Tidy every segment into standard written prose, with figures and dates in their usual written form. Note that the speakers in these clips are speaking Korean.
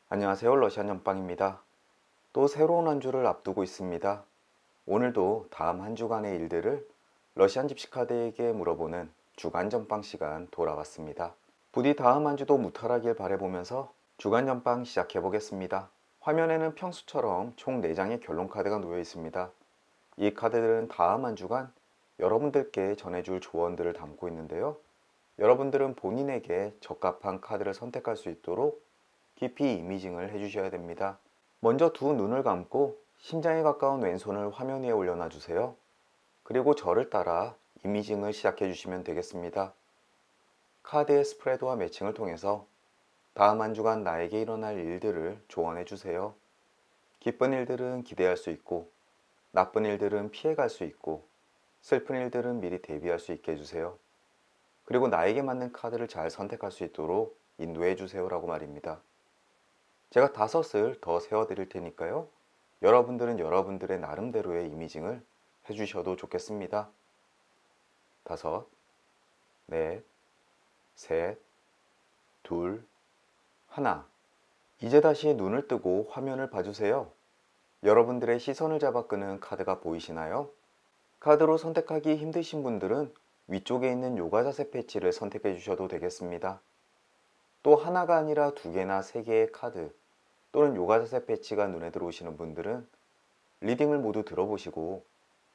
안녕하세요. 러시안 연빵입니다. 또 새로운 한 주를 앞두고 있습니다. 오늘도 다음 한 주간의 일들을 러시안 집시카드에게 물어보는 주간 전빵 시간 돌아왔습니다. 부디 다음 한 주도 무탈하길 바라보면서 주간 전빵 시작해 보겠습니다. 화면에는 평소처럼 총 4장의 결론 카드가 놓여 있습니다. 이 카드들은 다음 한 주간 여러분들께 전해줄 조언들을 담고 있는데요. 여러분들은 본인에게 적합한 카드를 선택할 수 있도록 깊이 이미징을 해주셔야 됩니다. 먼저 두 눈을 감고 심장에 가까운 왼손을 화면 위에 올려놔 주세요. 그리고 저를 따라 이미징을 시작해 주시면 되겠습니다. 카드의 스프레드와 매칭을 통해서 다음 한 주간 나에게 일어날 일들을 조언해 주세요. 기쁜 일들은 기대할 수 있고, 나쁜 일들은 피해갈 수 있고, 슬픈 일들은 미리 대비할 수 있게 해주세요. 그리고 나에게 맞는 카드를 잘 선택할 수 있도록 인도해 주세요라고 말입니다. 제가 5을 더 세워드릴 테니까요. 여러분들은 여러분들의 나름대로의 이미징을 해주셔도 좋겠습니다. 5, 넷, 셋, 둘, 하나. 이제 다시 눈을 뜨고 화면을 봐주세요. 여러분들의 시선을 잡아 끄는 카드가 보이시나요? 카드로 선택하기 힘드신 분들은 위쪽에 있는 요가 자세 패치를 선택해 주셔도 되겠습니다. 또 하나가 아니라 2개나 3개의 카드 또는 요가 자세 패치가 눈에 들어오시는 분들은 리딩을 모두 들어보시고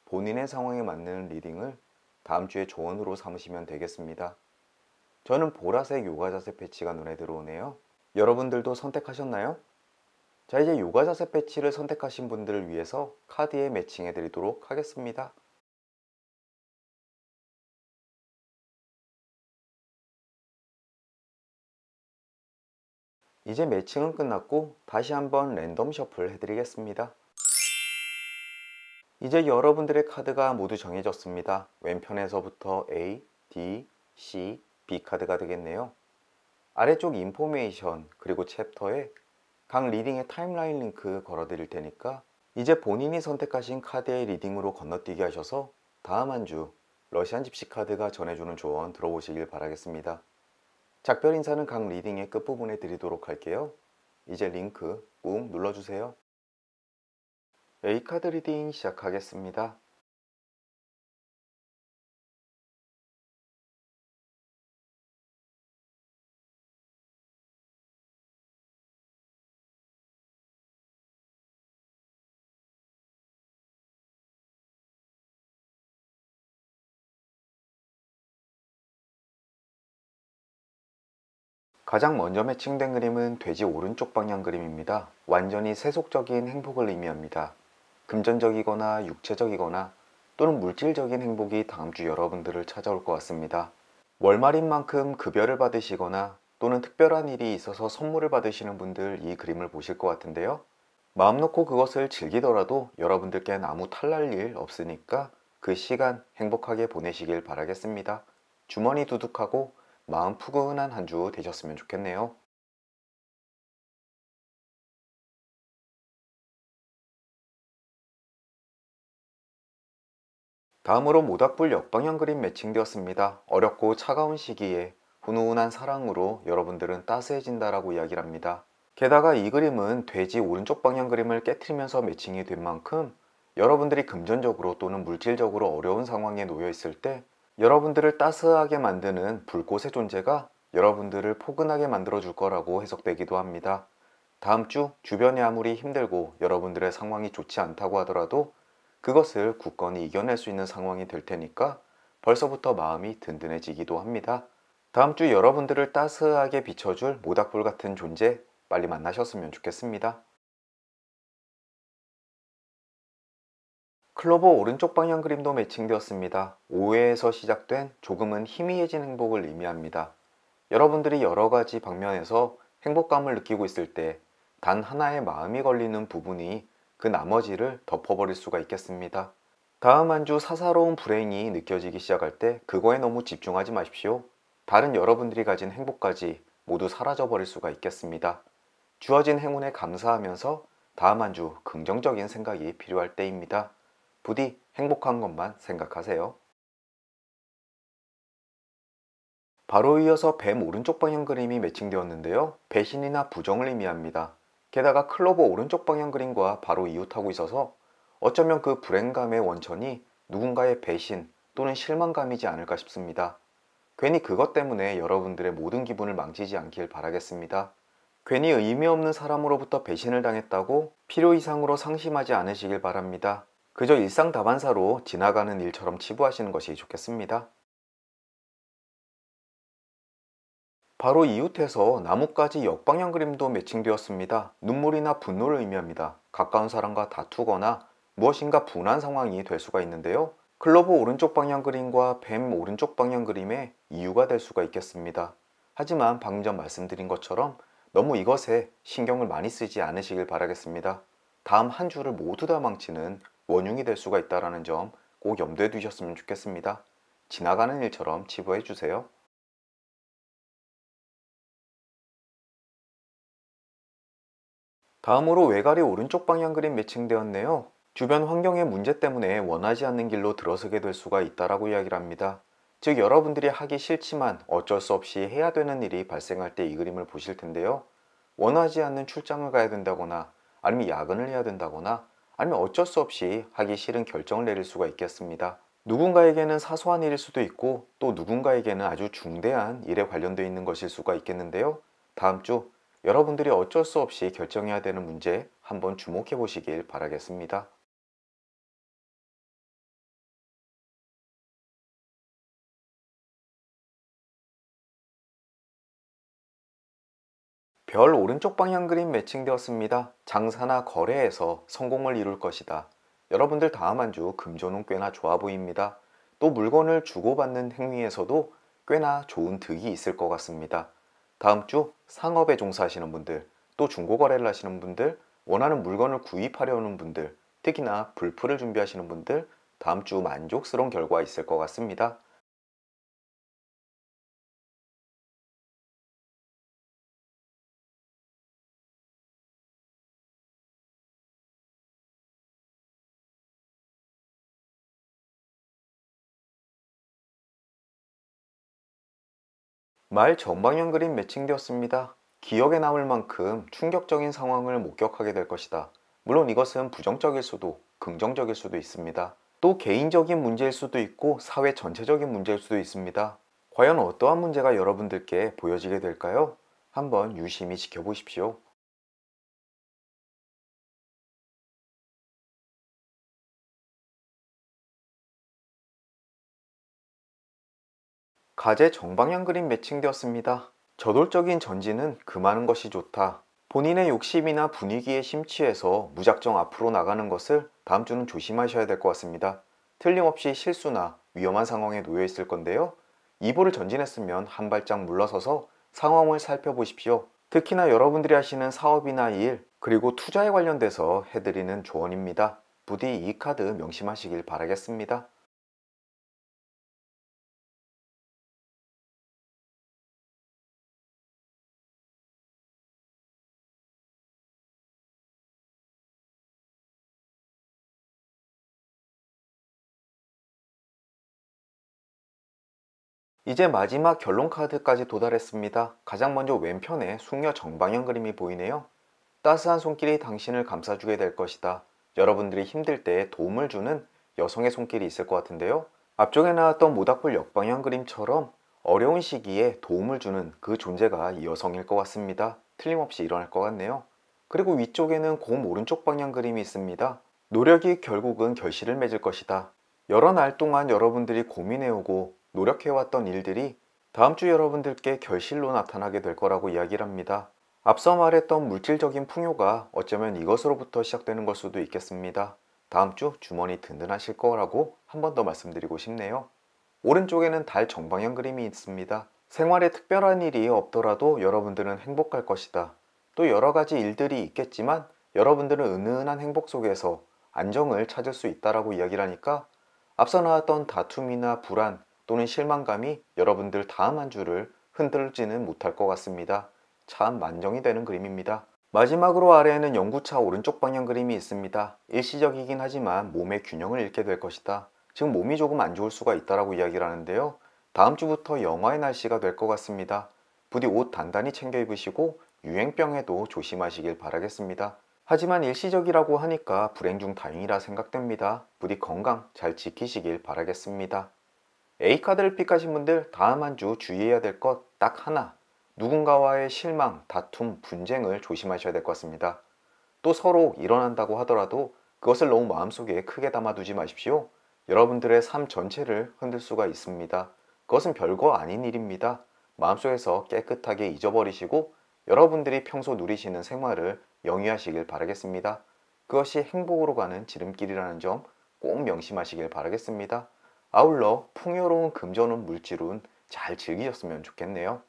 본인의 상황에 맞는 리딩을 다음 주에 조언으로 삼으시면 되겠습니다. 저는 보라색 요가 자세 패치가 눈에 들어오네요. 여러분들도 선택하셨나요? 자, 이제 요가 자세 패치를 선택하신 분들을 위해서 카드에 매칭해 드리도록 하겠습니다. 이제 매칭은 끝났고 다시 한번 랜덤 셔플 해드리겠습니다. 이제 여러분들의 카드가 모두 정해졌습니다. 왼편에서부터 A, D, C, B 카드가 되겠네요. 아래쪽 인포메이션 그리고 챕터에 각 리딩의 타임라인 링크 걸어 드릴 테니까 이제 본인이 선택하신 카드의 리딩으로 건너뛰게 하셔서 다음 한 주 러시안 집시 카드가 전해주는 조언 들어보시길 바라겠습니다. 작별 인사는 각 리딩의 끝부분에 드리도록 할게요. 이제 링크 꾹 눌러주세요. A카드 리딩 시작하겠습니다. 가장 먼저 매칭된 그림은 돼지 오른쪽 방향 그림입니다. 완전히 세속적인 행복을 의미합니다. 금전적이거나 육체적이거나 또는 물질적인 행복이 다음 주 여러분들을 찾아올 것 같습니다. 월말인 만큼 급여를 받으시거나 또는 특별한 일이 있어서 선물을 받으시는 분들 이 그림을 보실 것 같은데요. 마음 놓고 그것을 즐기더라도 여러분들께는 아무 탈날 일 없으니까 그 시간 행복하게 보내시길 바라겠습니다. 주머니 두둑하고 마음 푸근한 한 주 되셨으면 좋겠네요. 다음으로 모닥불 역방향 그림 매칭되었습니다. 어렵고 차가운 시기에 훈훈한 사랑으로 여러분들은 따스해진다라고 이야기를 합니다. 게다가 이 그림은 돼지 오른쪽 방향 그림을 깨트리면서 매칭이 된 만큼 여러분들이 금전적으로 또는 물질적으로 어려운 상황에 놓여 있을 때 여러분들을 따스하게 만드는 불꽃의 존재가 여러분들을 포근하게 만들어 줄 거라고 해석되기도 합니다. 다음 주 주변이 아무리 힘들고 여러분들의 상황이 좋지 않다고 하더라도 그것을 굳건히 이겨낼 수 있는 상황이 될 테니까 벌써부터 마음이 든든해지기도 합니다. 다음 주 여러분들을 따스하게 비춰줄 모닥불 같은 존재 빨리 만나셨으면 좋겠습니다. 클로버 오른쪽 방향 그림도 매칭되었습니다. 오해에서 시작된 조금은 희미해진 행복을 의미합니다. 여러분들이 여러 가지 방면에서 행복감을 느끼고 있을 때 단 하나의 마음이 걸리는 부분이 그 나머지를 덮어버릴 수가 있겠습니다. 다음 한 주 사사로운 불행이 느껴지기 시작할 때 그거에 너무 집중하지 마십시오. 다른 여러분들이 가진 행복까지 모두 사라져버릴 수가 있겠습니다. 주어진 행운에 감사하면서 다음 한 주 긍정적인 생각이 필요할 때입니다. 부디 행복한 것만 생각하세요. 바로 이어서 뱀 오른쪽 방향 그림이 매칭되었는데요. 배신이나 부정을 의미합니다. 게다가 클로버 오른쪽 방향 그림과 바로 이웃하고 있어서 어쩌면 그 불행감의 원천이 누군가의 배신 또는 실망감이지 않을까 싶습니다. 괜히 그것 때문에 여러분들의 모든 기분을 망치지 않길 바라겠습니다. 괜히 의미 없는 사람으로부터 배신을 당했다고 필요 이상으로 상심하지 않으시길 바랍니다. 그저 일상 다반사로 지나가는 일처럼 치부하시는 것이 좋겠습니다. 바로 이웃에서 나뭇가지 역방향 그림도 매칭되었습니다. 눈물이나 분노를 의미합니다. 가까운 사람과 다투거나 무엇인가 분한 상황이 될 수가 있는데요. 클로버 오른쪽 방향 그림과 뱀 오른쪽 방향 그림의 이유가 될 수가 있겠습니다. 하지만 방금 전 말씀드린 것처럼 너무 이것에 신경을 많이 쓰지 않으시길 바라겠습니다. 다음 한 주를 모두 다 망치는 원흉이 될 수가 있다는 점 꼭 염두에 두셨으면 좋겠습니다. 지나가는 일처럼 치부해 주세요. 다음으로 외가리 오른쪽 방향 그림 매칭되었네요. 주변 환경의 문제 때문에 원하지 않는 길로 들어서게 될 수가 있다라고 이야기를 합니다. 즉 여러분들이 하기 싫지만 어쩔 수 없이 해야 되는 일이 발생할 때 이 그림을 보실 텐데요. 원하지 않는 출장을 가야 된다거나 아니면 야근을 해야 된다거나 아니면 어쩔 수 없이 하기 싫은 결정을 내릴 수가 있겠습니다. 누군가에게는 사소한 일일 수도 있고 또 누군가에게는 아주 중대한 일에 관련되어 있는 것일 수가 있겠는데요. 다음 주 여러분들이 어쩔 수 없이 결정해야 되는 문제에 한번 주목해 보시길 바라겠습니다. 별 오른쪽 방향 그림 매칭되었습니다. 장사나 거래에서 성공을 이룰 것이다. 여러분들 다음 한 주 금전운 꽤나 좋아 보입니다. 또 물건을 주고받는 행위에서도 꽤나 좋은 득이 있을 것 같습니다. 다음 주 상업에 종사하시는 분들, 또 중고거래를 하시는 분들, 원하는 물건을 구입하려는 분들, 특히나 불프를 준비하시는 분들, 다음 주 만족스러운 결과 있을 것 같습니다. 말 정방향 그림 매칭되었습니다. 기억에 남을 만큼 충격적인 상황을 목격하게 될 것이다. 물론 이것은 부정적일 수도 긍정적일 수도 있습니다. 또 개인적인 문제일 수도 있고 사회 전체적인 문제일 수도 있습니다. 과연 어떠한 문제가 여러분들께 보여지게 될까요? 한번 유심히 지켜보십시오. 가제 정방향 그림 매칭되었습니다. 저돌적인 전진은 금하는 것이 좋다. 본인의 욕심이나 분위기에 심취해서 무작정 앞으로 나가는 것을 다음 주는 조심하셔야 될 것 같습니다. 틀림없이 실수나 위험한 상황에 놓여 있을 건데요. 이보를 전진했으면 한 발짝 물러서서 상황을 살펴보십시오. 특히나 여러분들이 하시는 사업이나 일, 그리고 투자에 관련돼서 해드리는 조언입니다. 부디 이 카드 명심하시길 바라겠습니다. 이제 마지막 결론 카드까지 도달했습니다. 가장 먼저 왼편에 숙녀 정방향 그림이 보이네요. 따스한 손길이 당신을 감싸주게 될 것이다. 여러분들이 힘들 때 도움을 주는 여성의 손길이 있을 것 같은데요. 앞쪽에 나왔던 모닥불 역방향 그림처럼 어려운 시기에 도움을 주는 그 존재가 이 여성일 것 같습니다. 틀림없이 일어날 것 같네요. 그리고 위쪽에는 곰 오른쪽 방향 그림이 있습니다. 노력이 결국은 결실을 맺을 것이다. 여러 날 동안 여러분들이 고민해오고 노력해왔던 일들이 다음 주 여러분들께 결실로 나타나게 될 거라고 이야기를 합니다. 앞서 말했던 물질적인 풍요가 어쩌면 이것으로부터 시작되는 걸 수도 있겠습니다. 다음 주 주머니 든든하실 거라고 한 번 더 말씀드리고 싶네요. 오른쪽에는 달 정방향 그림이 있습니다. 생활에 특별한 일이 없더라도 여러분들은 행복할 것이다. 또 여러 가지 일들이 있겠지만 여러분들은 은은한 행복 속에서 안정을 찾을 수 있다라고 이야기를 하니까 앞서 나왔던 다툼이나 불안 또는 실망감이 여러분들 다음 한 주를 흔들지는 못할 것 같습니다. 참 만정이 되는 그림입니다. 마지막으로 아래에는 연구차 오른쪽 방향 그림이 있습니다. 일시적이긴 하지만 몸의 균형을 잃게 될 것이다. 지금 몸이 조금 안 좋을 수가 있다라고 이야기를 하는데요. 다음 주부터 영하의 날씨가 될 것 같습니다. 부디 옷 단단히 챙겨 입으시고 유행병에도 조심하시길 바라겠습니다. 하지만 일시적이라고 하니까 불행 중 다행이라 생각됩니다. 부디 건강 잘 지키시길 바라겠습니다. A카드를 픽하신 분들 다음 한 주 주의해야 될 것 딱 하나, 누군가와의 실망, 다툼, 분쟁을 조심하셔야 될 것 같습니다. 또 서로 일어난다고 하더라도 그것을 너무 마음속에 크게 담아두지 마십시오. 여러분들의 삶 전체를 흔들 수가 있습니다. 그것은 별거 아닌 일입니다. 마음속에서 깨끗하게 잊어버리시고 여러분들이 평소 누리시는 생활을 영위하시길 바라겠습니다. 그것이 행복으로 가는 지름길이라는 점 꼭 명심하시길 바라겠습니다. 아울러 풍요로운 금전운 물질운 잘 즐기셨으면 좋겠네요.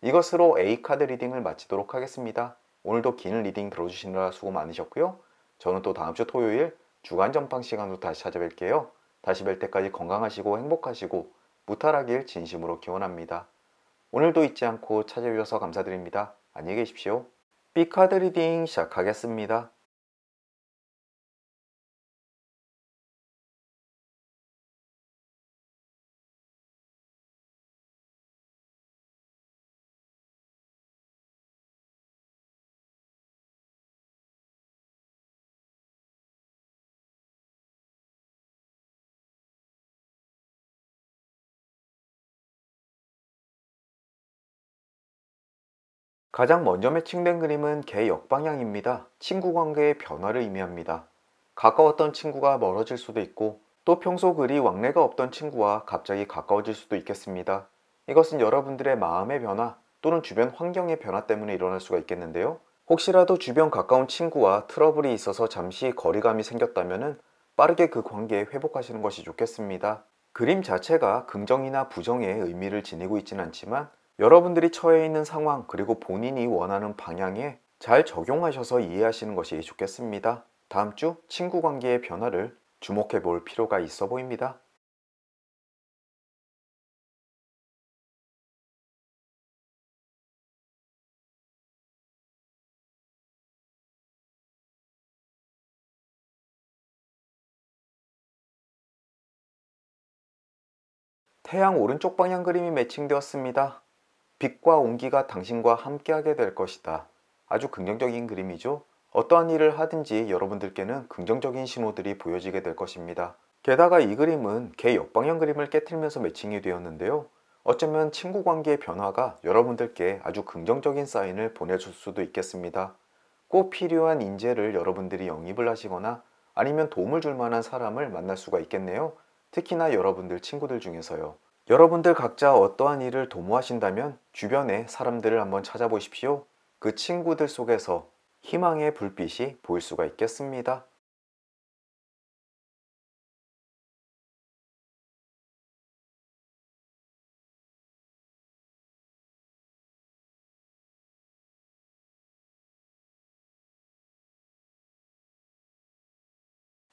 이것으로 A카드 리딩을 마치도록 하겠습니다. 오늘도 긴 리딩 들어주시느라 수고 많으셨고요. 저는 또 다음 주 토요일 주간 전방 시간으로 다시 찾아뵐게요. 다시 뵐 때까지 건강하시고 행복하시고 무탈하길 진심으로 기원합니다. 오늘도 잊지 않고 찾아주셔서 감사드립니다. 안녕히 계십시오. B카드 리딩 시작하겠습니다. 가장 먼저 매칭된 그림은 개 역방향입니다. 친구 관계의 변화를 의미합니다. 가까웠던 친구가 멀어질 수도 있고 또 평소 그리 왕래가 없던 친구와 갑자기 가까워질 수도 있겠습니다. 이것은 여러분들의 마음의 변화 또는 주변 환경의 변화 때문에 일어날 수가 있겠는데요. 혹시라도 주변 가까운 친구와 트러블이 있어서 잠시 거리감이 생겼다면 빠르게 그 관계 회복하시는 것이 좋겠습니다. 그림 자체가 긍정이나 부정의 의미를 지니고 있지는 않지만 여러분들이 처해 있는 상황 그리고 본인이 원하는 방향에 잘 적용하셔서 이해하시는 것이 좋겠습니다. 다음 주 친구 관계의 변화를 주목해 볼 필요가 있어 보입니다. 태양 오른쪽 방향 그림이 매칭되었습니다. 빛과 온기가 당신과 함께하게 될 것이다. 아주 긍정적인 그림이죠. 어떠한 일을 하든지 여러분들께는 긍정적인 신호들이 보여지게 될 것입니다. 게다가 이 그림은 개 역방향 그림을 깨트리면서 매칭이 되었는데요. 어쩌면 친구 관계의 변화가 여러분들께 아주 긍정적인 사인을 보내줄 수도 있겠습니다. 꼭 필요한 인재를 여러분들이 영입을 하시거나 아니면 도움을 줄 만한 사람을 만날 수가 있겠네요. 특히나 여러분들 친구들 중에서요. 여러분들 각자 어떠한 일을 도모하신다면 주변의 사람들을 한번 찾아보십시오. 그 친구들 속에서 희망의 불빛이 보일 수가 있겠습니다.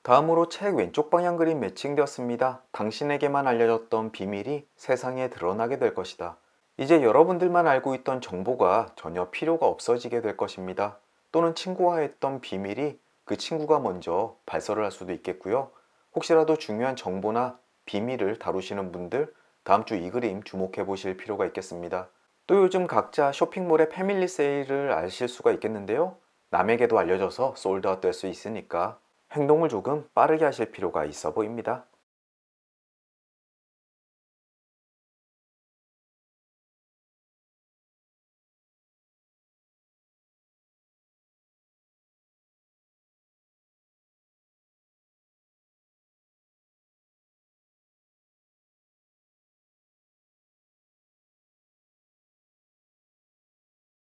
다음으로 책 왼쪽 방향 그림 매칭되었습니다. 당신에게만 알려졌던 비밀이 세상에 드러나게 될 것이다. 이제 여러분들만 알고 있던 정보가 전혀 필요가 없어지게 될 것입니다. 또는 친구와 했던 비밀이 그 친구가 먼저 발설을 할 수도 있겠고요. 혹시라도 중요한 정보나 비밀을 다루시는 분들 다음 주 이 그림 주목해 보실 필요가 있겠습니다. 또 요즘 각자 쇼핑몰의 패밀리 세일을 아실 수가 있겠는데요. 남에게도 알려져서 솔드아웃 될 수 있으니까 행동을 조금 빠르게 하실 필요가 있어 보입니다.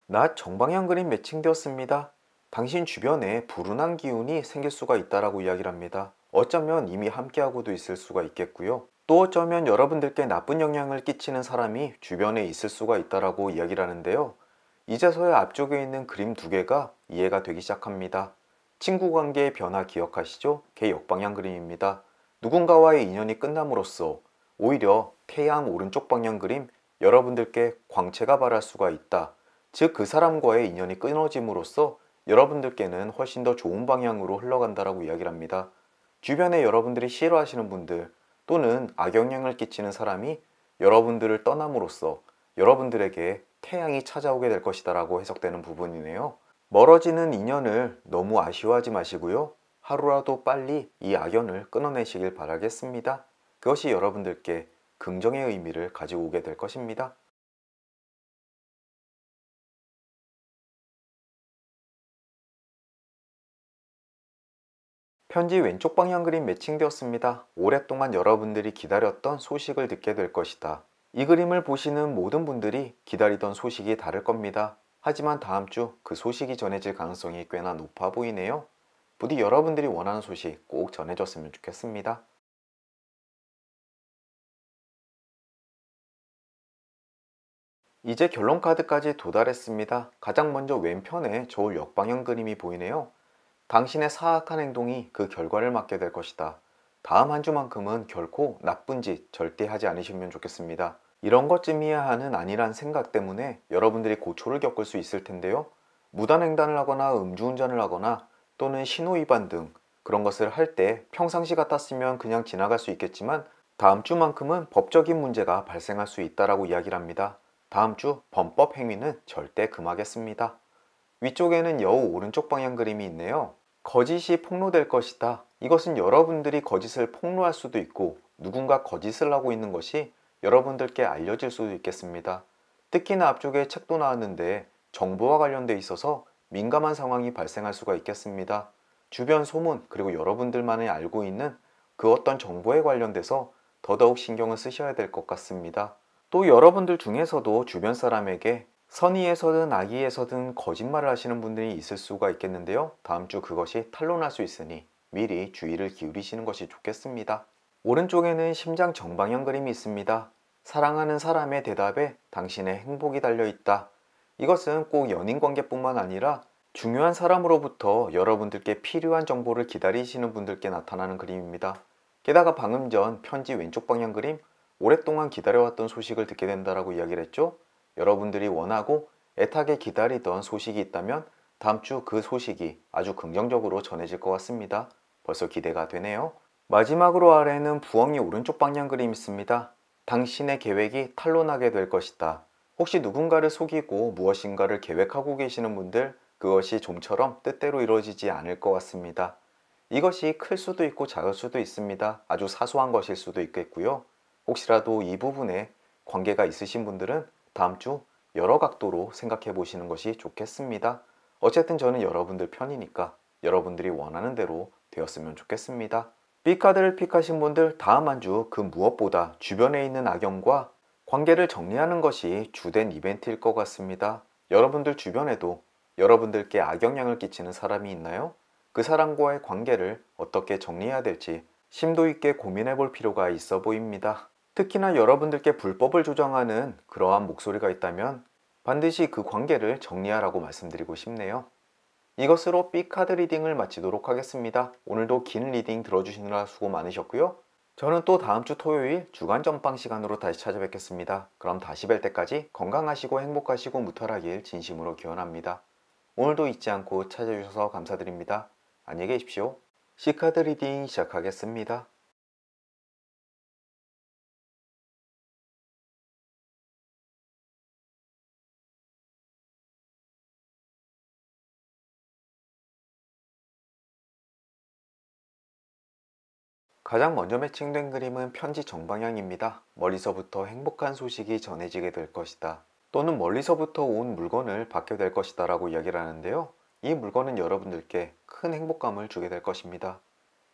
낮 정방향 그림 매칭되었습니다. 당신 주변에 불운한 기운이 생길 수가 있다라고 이야기를 합니다. 어쩌면 이미 함께하고도 있을 수가 있겠고요. 또 어쩌면 여러분들께 나쁜 영향을 끼치는 사람이 주변에 있을 수가 있다라고 이야기를 하는데요. 이제서야 앞쪽에 있는 그림 두 개가 이해가 되기 시작합니다. 친구 관계의 변화 기억하시죠? 개 역방향 그림입니다. 누군가와의 인연이 끝남으로써 오히려 태양 오른쪽 방향 그림 여러분들께 광채가 발할 수가 있다. 즉 그 사람과의 인연이 끊어짐으로써 여러분들께는 훨씬 더 좋은 방향으로 흘러간다라고 이야기를 합니다. 주변에 여러분들이 싫어하시는 분들 또는 악영향을 끼치는 사람이 여러분들을 떠남으로써 여러분들에게 태양이 찾아오게 될 것이다 라고 해석되는 부분이네요. 멀어지는 인연을 너무 아쉬워하지 마시고요. 하루라도 빨리 이 악연을 끊어내시길 바라겠습니다. 그것이 여러분들께 긍정의 의미를 가지고 오게 될 것입니다. 편지 왼쪽 방향 그림 매칭되었습니다. 오랫동안 여러분들이 기다렸던 소식을 듣게 될 것이다. 이 그림을 보시는 모든 분들이 기다리던 소식이 다를 겁니다. 하지만 다음 주 그 소식이 전해질 가능성이 꽤나 높아 보이네요. 부디 여러분들이 원하는 소식 꼭 전해졌으면 좋겠습니다. 이제 결론 카드까지 도달했습니다. 가장 먼저 왼편에 저울 역방향 그림이 보이네요. 당신의 사악한 행동이 그 결과를 맞게 될 것이다. 다음 한 주만큼은 결코 나쁜 짓 절대 하지 않으시면 좋겠습니다. 이런 것쯤이야 하는 아니란 생각 때문에 여러분들이 고초를 겪을 수 있을 텐데요. 무단횡단을 하거나 음주운전을 하거나 또는 신호위반 등 그런 것을 할 때 평상시 같았으면 그냥 지나갈 수 있겠지만 다음 주만큼은 법적인 문제가 발생할 수 있다라고 이야기를 합니다. 다음 주 범법 행위는 절대 금하겠습니다. 위쪽에는 여우 오른쪽 방향 그림이 있네요. 거짓이 폭로될 것이다. 이것은 여러분들이 거짓을 폭로할 수도 있고 누군가 거짓을 하고 있는 것이 여러분들께 알려질 수도 있겠습니다. 특히나 앞쪽에 책도 나왔는데 정보와 관련돼 있어서 민감한 상황이 발생할 수가 있겠습니다. 주변 소문 그리고 여러분들만이 알고 있는 그 어떤 정보에 관련돼서 더더욱 신경을 쓰셔야 될 것 같습니다. 또 여러분들 중에서도 주변 사람에게 선의에서든 악의에서든 거짓말을 하시는 분들이 있을 수가 있겠는데요. 다음 주 그것이 탄로날 수 있으니 미리 주의를 기울이시는 것이 좋겠습니다. 오른쪽에는 심장 정방향 그림이 있습니다. 사랑하는 사람의 대답에 당신의 행복이 달려있다. 이것은 꼭 연인 관계뿐만 아니라 중요한 사람으로부터 여러분들께 필요한 정보를 기다리시는 분들께 나타나는 그림입니다. 게다가 방금 전 편지 왼쪽 방향 그림 오랫동안 기다려왔던 소식을 듣게 된다라고 이야기를 했죠. 여러분들이 원하고 애타게 기다리던 소식이 있다면 다음 주 그 소식이 아주 긍정적으로 전해질 것 같습니다. 벌써 기대가 되네요. 마지막으로 아래에는 부엉이 오른쪽 방향 그림이 있습니다. 당신의 계획이 탄로나게 될 것이다. 혹시 누군가를 속이고 무엇인가를 계획하고 계시는 분들 그것이 좀처럼 뜻대로 이루어지지 않을 것 같습니다. 이것이 클 수도 있고 작을 수도 있습니다. 아주 사소한 것일 수도 있겠고요. 혹시라도 이 부분에 관계가 있으신 분들은 다음 주 여러 각도로 생각해 보시는 것이 좋겠습니다. 어쨌든 저는 여러분들 편이니까 여러분들이 원하는 대로 되었으면 좋겠습니다. B카드를 픽하신 분들 다음 한 주 그 무엇보다 주변에 있는 악연과 관계를 정리하는 것이 주된 이벤트일 것 같습니다. 여러분들 주변에도 여러분들께 악영향을 끼치는 사람이 있나요? 그 사람과의 관계를 어떻게 정리해야 될지 심도 있게 고민해 볼 필요가 있어 보입니다. 특히나 여러분들께 불법을 조장하는 그러한 목소리가 있다면 반드시 그 관계를 정리하라고 말씀드리고 싶네요. 이것으로 B카드 리딩을 마치도록 하겠습니다. 오늘도 긴 리딩 들어주시느라 수고 많으셨고요. 저는 또 다음 주 토요일 주간 전방 시간으로 다시 찾아뵙겠습니다. 그럼 다시 뵐 때까지 건강하시고 행복하시고 무탈하길 진심으로 기원합니다. 오늘도 잊지 않고 찾아주셔서 감사드립니다. 안녕히 계십시오. C카드 리딩 시작하겠습니다. 가장 먼저 매칭된 그림은 편지 정방향입니다. 멀리서부터 행복한 소식이 전해지게 될 것이다. 또는 멀리서부터 온 물건을 받게 될 것이다 라고 이야기를 하는데요. 이 물건은 여러분들께 큰 행복감을 주게 될 것입니다.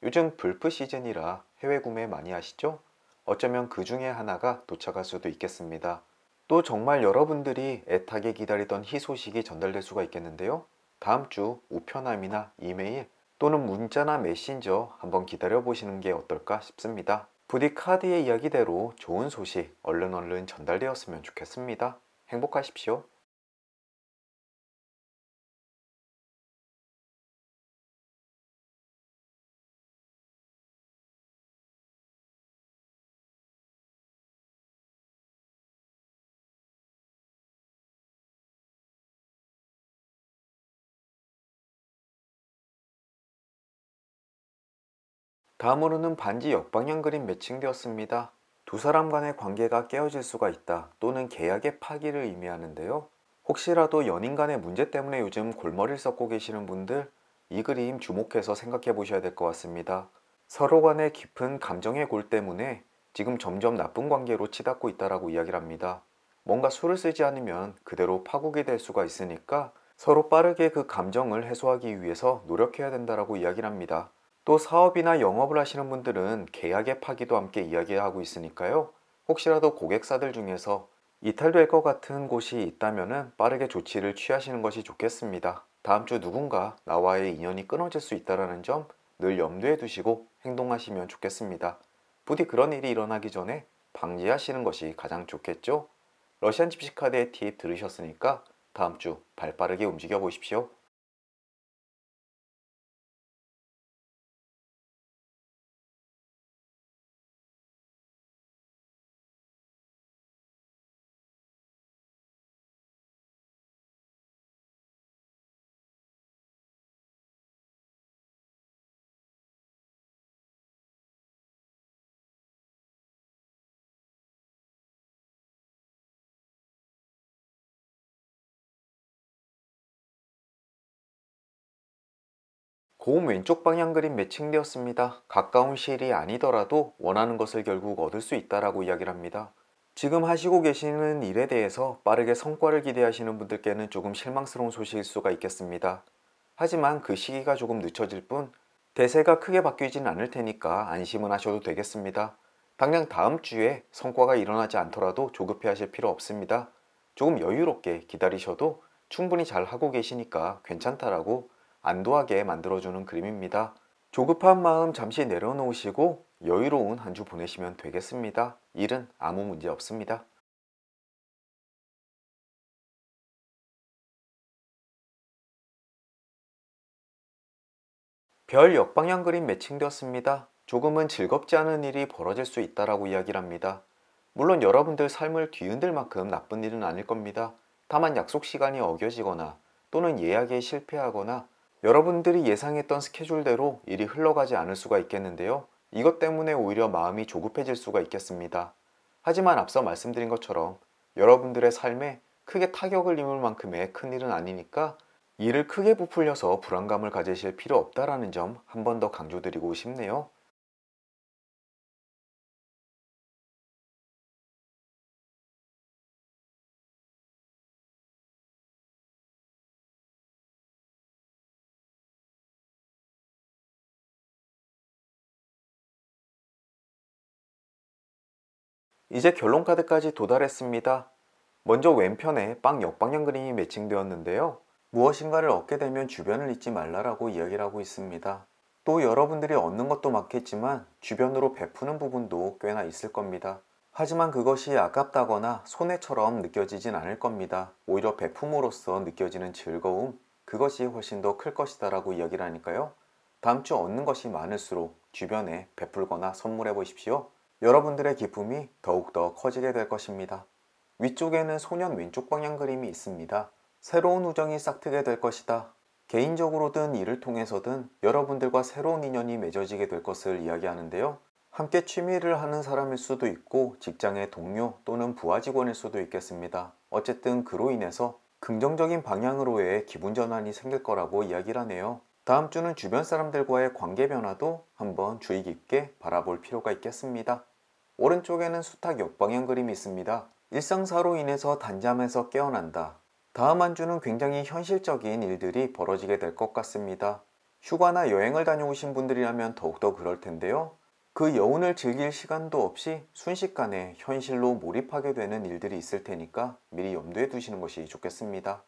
요즘 불프 시즌이라 해외 구매 많이 하시죠? 어쩌면 그 중에 하나가 도착할 수도 있겠습니다. 또 정말 여러분들이 애타게 기다리던 희소식이 전달될 수가 있겠는데요. 다음 주 우편함이나 이메일 또는 문자나 메신저 한번 기다려 보시는 게 어떨까 싶습니다. 부디 카드의 이야기대로 좋은 소식 얼른 전달되었으면 좋겠습니다. 행복하십시오. 다음으로는 반지 역방향 그림 매칭되었습니다. 두 사람 간의 관계가 깨어질 수가 있다 또는 계약의 파기를 의미하는데요. 혹시라도 연인 간의 문제 때문에 요즘 골머리를 썩고 계시는 분들, 이 그림 주목해서 생각해 보셔야 될 것 같습니다. 서로 간의 깊은 감정의 골 때문에 지금 점점 나쁜 관계로 치닫고 있다라고 이야기를 합니다. 뭔가 수를 쓰지 않으면 그대로 파국이 될 수가 있으니까 서로 빠르게 그 감정을 해소하기 위해서 노력해야 된다라고 이야기를 합니다. 또 사업이나 영업을 하시는 분들은 계약의 파기도 함께 이야기하고 있으니까요. 혹시라도 고객사들 중에서 이탈될 것 같은 곳이 있다면 빠르게 조치를 취하시는 것이 좋겠습니다. 다음 주 누군가 나와의 인연이 끊어질 수 있다는 점 늘 염두에 두시고 행동하시면 좋겠습니다. 부디 그런 일이 일어나기 전에 방지하시는 것이 가장 좋겠죠? 러시안 집시 카드의 팁 들으셨으니까 다음 주 발빠르게 움직여 보십시오. 고음 왼쪽 방향 그림 매칭되었습니다. 가까운 시일이 아니더라도 원하는 것을 결국 얻을 수 있다라고 이야기를 합니다. 지금 하시고 계시는 일에 대해서 빠르게 성과를 기대하시는 분들께는 조금 실망스러운 소식일 수가 있겠습니다. 하지만 그 시기가 조금 늦춰질 뿐 대세가 크게 바뀌진 않을 테니까 안심은 하셔도 되겠습니다. 당장 다음 주에 성과가 일어나지 않더라도 조급해 하실 필요 없습니다. 조금 여유롭게 기다리셔도 충분히 잘 하고 계시니까 괜찮다라고 안도하게 만들어주는 그림입니다. 조급한 마음 잠시 내려놓으시고 여유로운 한 주 보내시면 되겠습니다. 일은 아무 문제 없습니다. 별 역방향 그림 매칭되었습니다. 조금은 즐겁지 않은 일이 벌어질 수 있다라고 이야기를 합니다. 물론 여러분들 삶을 뒤흔들 만큼 나쁜 일은 아닐 겁니다. 다만 약속 시간이 어겨지거나 또는 예약에 실패하거나 여러분들이 예상했던 스케줄대로 일이 흘러가지 않을 수가 있겠는데요. 이것 때문에 오히려 마음이 조급해질 수가 있겠습니다. 하지만 앞서 말씀드린 것처럼 여러분들의 삶에 크게 타격을 입을 만큼의 큰 일은 아니니까 일을 크게 부풀려서 불안감을 가지실 필요 없다라는 점 한 번 더 강조드리고 싶네요. 이제 결론 카드까지 도달했습니다. 먼저 왼편에 빵 역방향 그림이 매칭되었는데요. 무엇인가를 얻게 되면 주변을 잊지 말라라고 이야기를 하고 있습니다. 또 여러분들이 얻는 것도 많겠지만 주변으로 베푸는 부분도 꽤나 있을 겁니다. 하지만 그것이 아깝다거나 손해처럼 느껴지진 않을 겁니다. 오히려 베품으로써 느껴지는 즐거움, 그것이 훨씬 더 클 것이다라고 이야기를 하니까요. 다음 주 얻는 것이 많을수록 주변에 베풀거나 선물해 보십시오. 여러분들의 기쁨이 더욱더 커지게 될 것입니다. 위쪽에는 소년 왼쪽 방향 그림이 있습니다. 새로운 우정이 싹트게 될 것이다. 개인적으로든 일을 통해서든 여러분들과 새로운 인연이 맺어지게 될 것을 이야기하는데요. 함께 취미를 하는 사람일 수도 있고 직장의 동료 또는 부하 직원일 수도 있겠습니다. 어쨌든 그로 인해서 긍정적인 방향으로의 기분 전환이 생길 거라고 이야기를 하네요. 다음 주는 주변 사람들과의 관계 변화도 한번 주의 깊게 바라볼 필요가 있겠습니다. 오른쪽에는 수탉 역방향 그림이 있습니다. 일상사로 인해서 단잠에서 깨어난다. 다음 한 주는 굉장히 현실적인 일들이 벌어지게 될 것 같습니다. 휴가나 여행을 다녀오신 분들이라면 더욱더 그럴 텐데요. 그 여운을 즐길 시간도 없이 순식간에 현실로 몰입하게 되는 일들이 있을 테니까 미리 염두에 두시는 것이 좋겠습니다.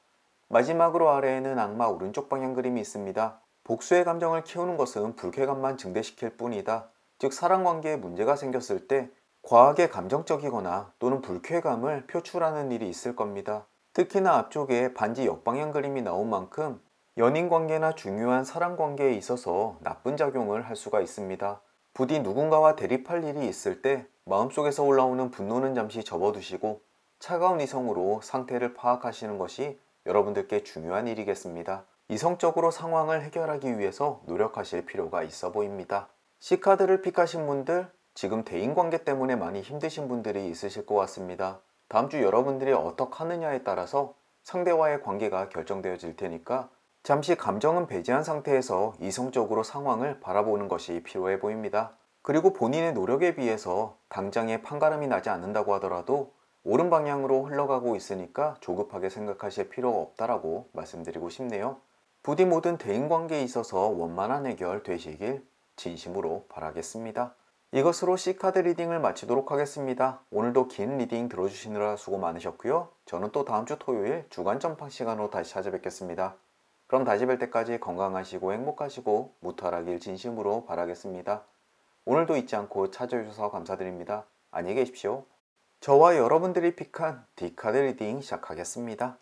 마지막으로 아래에는 악마 오른쪽 방향 그림이 있습니다. 복수의 감정을 키우는 것은 불쾌감만 증대시킬 뿐이다. 즉 사랑관계에 문제가 생겼을 때 과하게 감정적이거나 또는 불쾌감을 표출하는 일이 있을 겁니다. 특히나 앞쪽에 반지 역방향 그림이 나온 만큼 연인 관계나 중요한 사랑 관계에 있어서 나쁜 작용을 할 수가 있습니다. 부디 누군가와 대립할 일이 있을 때 마음속에서 올라오는 분노는 잠시 접어두시고 차가운 이성으로 상태를 파악하시는 것이 여러분들께 중요한 일이겠습니다. 이성적으로 상황을 해결하기 위해서 노력하실 필요가 있어 보입니다. C카드를 픽하신 분들, 지금 대인관계 때문에 많이 힘드신 분들이 있으실 것 같습니다. 다음 주 여러분들이 어떻게 하느냐에 따라서 상대와의 관계가 결정되어질 테니까 잠시 감정은 배제한 상태에서 이성적으로 상황을 바라보는 것이 필요해 보입니다. 그리고 본인의 노력에 비해서 당장에 판가름이 나지 않는다고 하더라도 옳은 방향으로 흘러가고 있으니까 조급하게 생각하실 필요가 없다라고 말씀드리고 싶네요. 부디 모든 대인관계에 있어서 원만한 해결 되시길 진심으로 바라겠습니다. 이것으로 C카드 리딩을 마치도록 하겠습니다. 오늘도 긴 리딩 들어주시느라 수고 많으셨고요. 저는 또 다음 주 토요일 주간 전팡 시간으로 다시 찾아뵙겠습니다. 그럼 다시 뵐 때까지 건강하시고 행복하시고 무탈하길 진심으로 바라겠습니다. 오늘도 잊지 않고 찾아주셔서 감사드립니다. 안녕히 계십시오. 저와 여러분들이 픽한 D카드 리딩 시작하겠습니다.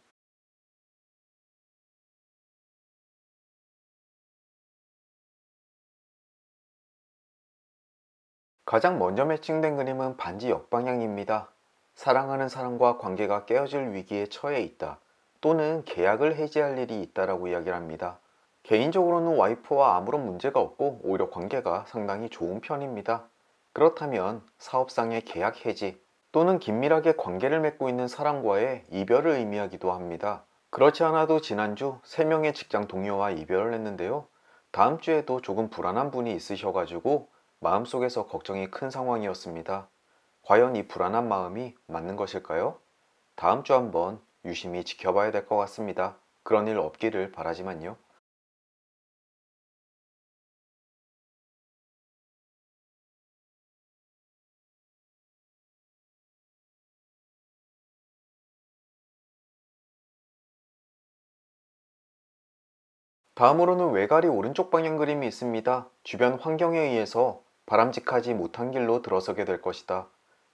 가장 먼저 매칭된 그림은 반지 역방향입니다. 사랑하는 사람과 관계가 깨어질 위기에 처해 있다. 또는 계약을 해지할 일이 있다라고 이야기를 합니다. 개인적으로는 와이프와 아무런 문제가 없고 오히려 관계가 상당히 좋은 편입니다. 그렇다면 사업상의 계약 해지 또는 긴밀하게 관계를 맺고 있는 사람과의 이별을 의미하기도 합니다. 그렇지 않아도 지난주 3명의 직장 동료와 이별을 했는데요. 다음 주에도 조금 불안한 분이 있으셔가지고 마음속에서 걱정이 큰 상황이었습니다. 과연 이 불안한 마음이 맞는 것일까요? 다음 주 한번 유심히 지켜봐야 될 것 같습니다. 그런 일 없기를 바라지만요. 다음으로는 외가리 오른쪽 방향 그림이 있습니다. 주변 환경에 의해서 바람직하지 못한 길로 들어서게 될 것이다.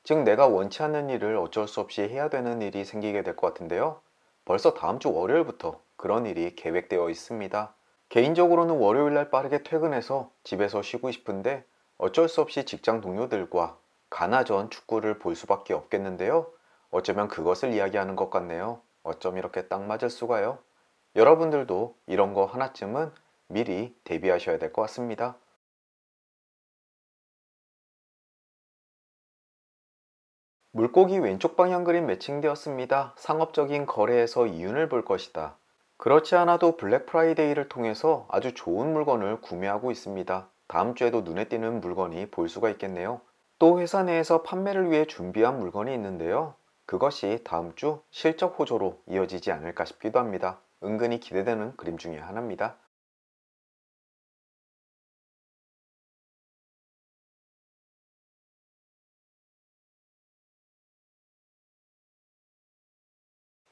즉 내가 원치 않는 일을 어쩔 수 없이 해야 되는 일이 생기게 될 것 같은데요. 벌써 다음 주 월요일부터 그런 일이 계획되어 있습니다. 개인적으로는 월요일날 빠르게 퇴근해서 집에서 쉬고 싶은데 어쩔 수 없이 직장 동료들과 가나전 축구를 볼 수밖에 없겠는데요. 어쩌면 그것을 이야기하는 것 같네요. 어쩜 이렇게 딱 맞을 수가요? 여러분들도 이런 거 하나쯤은 미리 대비하셔야 될 것 같습니다. 물고기 왼쪽 방향 그림 매칭되었습니다. 상업적인 거래에서 이윤을 볼 것이다. 그렇지 않아도 블랙 프라이데이를 통해서 아주 좋은 물건을 구매하고 있습니다. 다음 주에도 눈에 띄는 물건이 볼 수가 있겠네요. 또 회사 내에서 판매를 위해 준비한 물건이 있는데요. 그것이 다음 주 실적 호조로 이어지지 않을까 싶기도 합니다. 은근히 기대되는 그림 중에 하나입니다.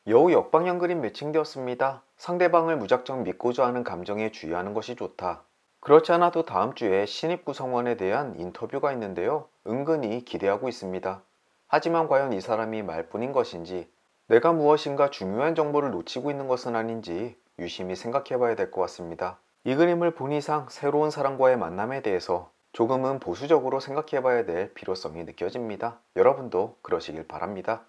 여우 역방향 그림 매칭되었습니다. 상대방을 무작정 믿고자 하는 감정에 주의하는 것이 좋다. 그렇지 않아도 다음 주에 신입 구성원에 대한 인터뷰가 있는데요. 은근히 기대하고 있습니다. 하지만 과연 이 사람이 말뿐인 것인지 내가 무엇인가 중요한 정보를 놓치고 있는 것은 아닌지 유심히 생각해 봐야 될 것 같습니다. 이 그림을 본 이상 새로운 사람과의 만남에 대해서 조금은 보수적으로 생각해 봐야 될 필요성이 느껴집니다. 여러분도 그러시길 바랍니다.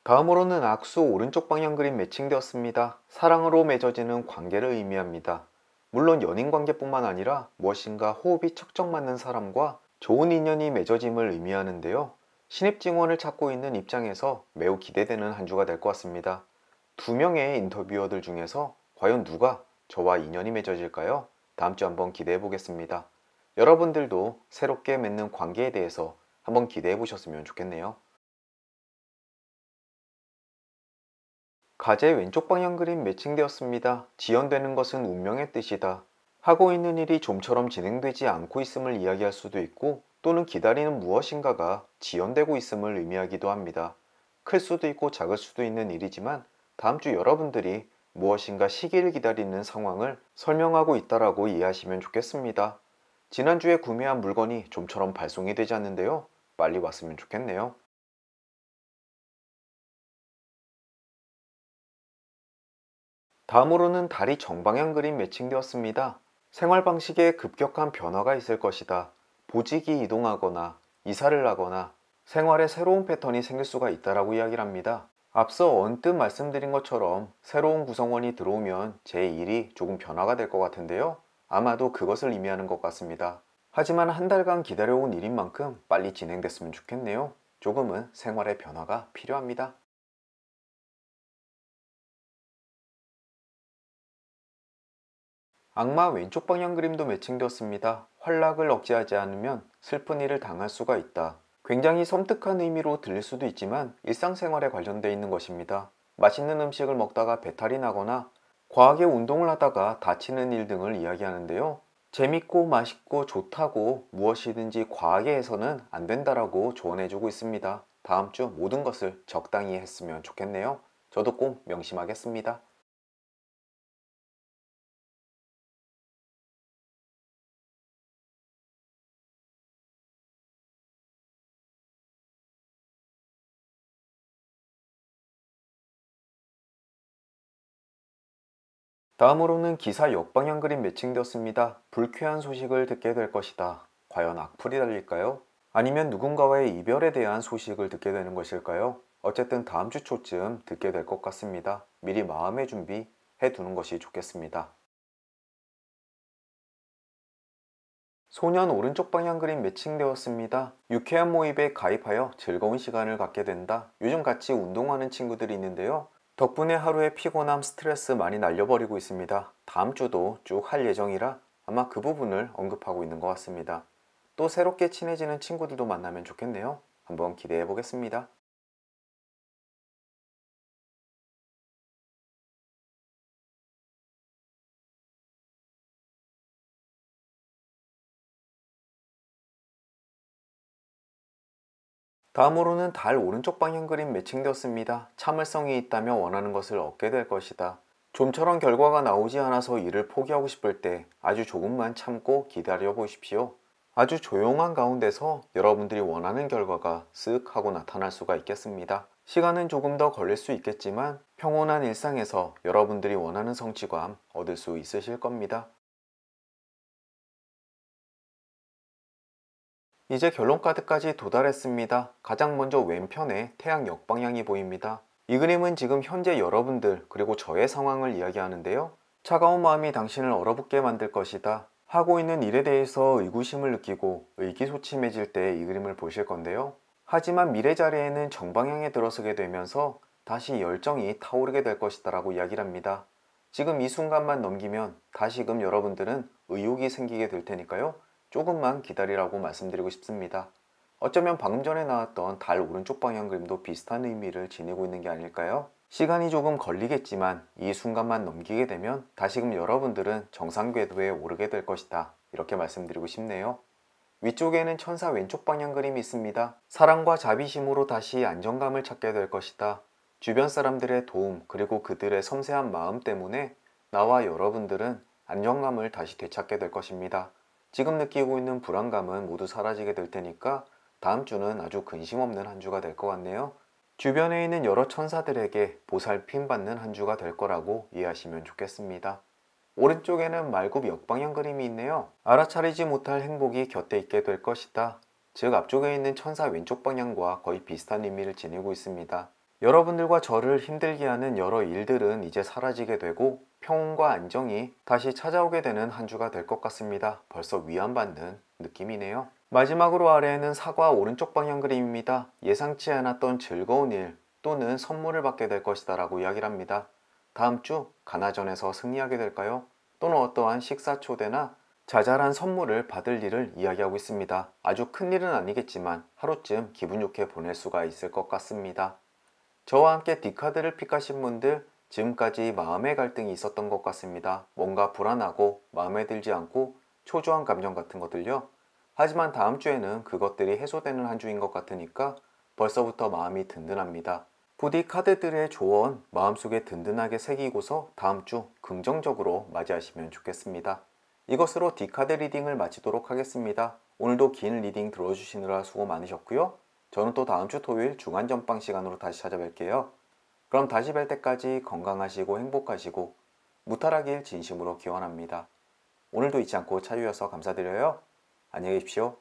다음으로는 악수 오른쪽 방향 그림 매칭되었습니다. 사랑으로 맺어지는 관계를 의미합니다. 물론 연인 관계뿐만 아니라 무엇인가 호흡이 척척 맞는 사람과 좋은 인연이 맺어짐을 의미하는데요. 신입 직원을 찾고 있는 입장에서 매우 기대되는 한 주가 될 것 같습니다. 2명의 인터뷰어들 중에서 과연 누가 저와 인연이 맺어질까요? 다음 주 한번 기대해 보겠습니다. 여러분들도 새롭게 맺는 관계에 대해서 한번 기대해 보셨으면 좋겠네요. 가제 왼쪽 방향 그림 매칭되었습니다. 지연되는 것은 운명의 뜻이다. 하고 있는 일이 좀처럼 진행되지 않고 있음을 이야기할 수도 있고 또는 기다리는 무엇인가가 지연되고 있음을 의미하기도 합니다. 클 수도 있고 작을 수도 있는 일이지만 다음 주 여러분들이 무엇인가 시기를 기다리는 상황을 설명하고 있다라고 이해하시면 좋겠습니다. 지난주에 구매한 물건이 좀처럼 발송이 되지 않는데요. 빨리 왔으면 좋겠네요. 다음으로는 다리 정방향 그림 매칭되었습니다. 생활 방식에 급격한 변화가 있을 것이다. 보직이 이동하거나 이사를 하거나 생활에 새로운 패턴이 생길 수가 있다라고 이야기를 합니다. 앞서 언뜻 말씀드린 것처럼 새로운 구성원이 들어오면 제 일이 조금 변화가 될 것 같은데요. 아마도 그것을 의미하는 것 같습니다. 하지만 한 달간 기다려온 일인 만큼 빨리 진행됐으면 좋겠네요. 조금은 생활의 변화가 필요합니다. 악마 왼쪽 방향 그림도 매칭되었습니다. 활락을 억제하지 않으면 슬픈 일을 당할 수가 있다. 굉장히 섬뜩한 의미로 들릴 수도 있지만 일상생활에 관련되어 있는 것입니다. 맛있는 음식을 먹다가 배탈이 나거나 과하게 운동을 하다가 다치는 일 등을 이야기하는데요. 재밌고 맛있고 좋다고 무엇이든지 과하게 해서는 안 된다라고 조언해주고 있습니다. 다음 주 모든 것을 적당히 했으면 좋겠네요. 저도 꼭 명심하겠습니다. 다음으로는 기사 역방향 그림 매칭되었습니다. 불쾌한 소식을 듣게 될 것이다. 과연 악플이 달릴까요? 아니면 누군가와의 이별에 대한 소식을 듣게 되는 것일까요? 어쨌든 다음 주 초쯤 듣게 될 것 같습니다. 미리 마음의 준비해 두는 것이 좋겠습니다. 소년 오른쪽 방향 그림 매칭되었습니다. 유쾌한 모임에 가입하여 즐거운 시간을 갖게 된다. 요즘 같이 운동하는 친구들이 있는데요. 덕분에 하루의 피곤함, 스트레스 많이 날려버리고 있습니다. 다음 주도 쭉 할 예정이라 아마 그 부분을 언급하고 있는 것 같습니다. 또 새롭게 친해지는 친구들도 만나면 좋겠네요. 한번 기대해 보겠습니다. 다음으로는 달 오른쪽 방향 그림 매칭되었습니다. 참을성이 있다면 원하는 것을 얻게 될 것이다. 좀처럼 결과가 나오지 않아서 일을 포기하고 싶을 때 아주 조금만 참고 기다려 보십시오. 아주 조용한 가운데서 여러분들이 원하는 결과가 쓱 하고 나타날 수가 있겠습니다. 시간은 조금 더 걸릴 수 있겠지만 평온한 일상에서 여러분들이 원하는 성취감 얻을 수 있으실 겁니다. 이제 결론 카드까지 도달했습니다. 가장 먼저 왼편에 태양 역방향이 보입니다. 이 그림은 지금 현재 여러분들 그리고 저의 상황을 이야기하는데요. 차가운 마음이 당신을 얼어붙게 만들 것이다. 하고 있는 일에 대해서 의구심을 느끼고 의기소침해질 때 이 그림을 보실 건데요. 하지만 미래 자리에는 정방향에 들어서게 되면서 다시 열정이 타오르게 될 것이다 라고 이야기를 합니다. 지금 이 순간만 넘기면 다시금 여러분들은 의욕이 생기게 될 테니까요. 조금만 기다리라고 말씀드리고 싶습니다. 어쩌면 방금 전에 나왔던 달 오른쪽 방향 그림도 비슷한 의미를 지니고 있는 게 아닐까요? 시간이 조금 걸리겠지만 이 순간만 넘기게 되면 다시금 여러분들은 정상 궤도에 오르게 될 것이다. 이렇게 말씀드리고 싶네요. 위쪽에는 천사 왼쪽 방향 그림이 있습니다. 사랑과 자비심으로 다시 안정감을 찾게 될 것이다. 주변 사람들의 도움 그리고 그들의 섬세한 마음 때문에 나와 여러분들은 안정감을 다시 되찾게 될 것입니다. 지금 느끼고 있는 불안감은 모두 사라지게 될 테니까 다음 주는 아주 근심 없는 한 주가 될 것 같네요. 주변에 있는 여러 천사들에게 보살핌 받는 한 주가 될 거라고 이해하시면 좋겠습니다. 오른쪽에는 말굽 역방향 그림이 있네요. 알아차리지 못할 행복이 곁에 있게 될 것이다. 즉 앞쪽에 있는 천사 왼쪽 방향과 거의 비슷한 의미를 지니고 있습니다. 여러분들과 저를 힘들게 하는 여러 일들은 이제 사라지게 되고 평온과 안정이 다시 찾아오게 되는 한 주가 될 것 같습니다. 벌써 위안받는 느낌이네요. 마지막으로 아래에는 사과 오른쪽 방향 그림입니다. 예상치 않았던 즐거운 일 또는 선물을 받게 될 것이다 라고 이야기를 합니다. 다음 주 가나전에서 승리하게 될까요? 또는 어떠한 식사 초대나 자잘한 선물을 받을 일을 이야기하고 있습니다. 아주 큰 일은 아니겠지만 하루쯤 기분 좋게 보낼 수가 있을 것 같습니다. 저와 함께 D카드를 픽하신 분들 지금까지 마음의 갈등이 있었던 것 같습니다. 뭔가 불안하고 마음에 들지 않고 초조한 감정 같은 것들요. 하지만 다음 주에는 그것들이 해소되는 한 주인 것 같으니까 벌써부터 마음이 든든합니다. 부디 카드들의 조언 마음속에 든든하게 새기고서 다음 주 긍정적으로 맞이하시면 좋겠습니다. 이것으로 D카드 리딩을 마치도록 하겠습니다. 오늘도 긴 리딩 들어주시느라 수고 많으셨고요. 저는 또 다음 주 토요일 중간전빵 시간으로 다시 찾아뵐게요. 그럼 다시 뵐 때까지 건강하시고 행복하시고 무탈하길 진심으로 기원합니다. 오늘도 잊지 않고 찾아주셔서 감사드려요. 안녕히 계십시오.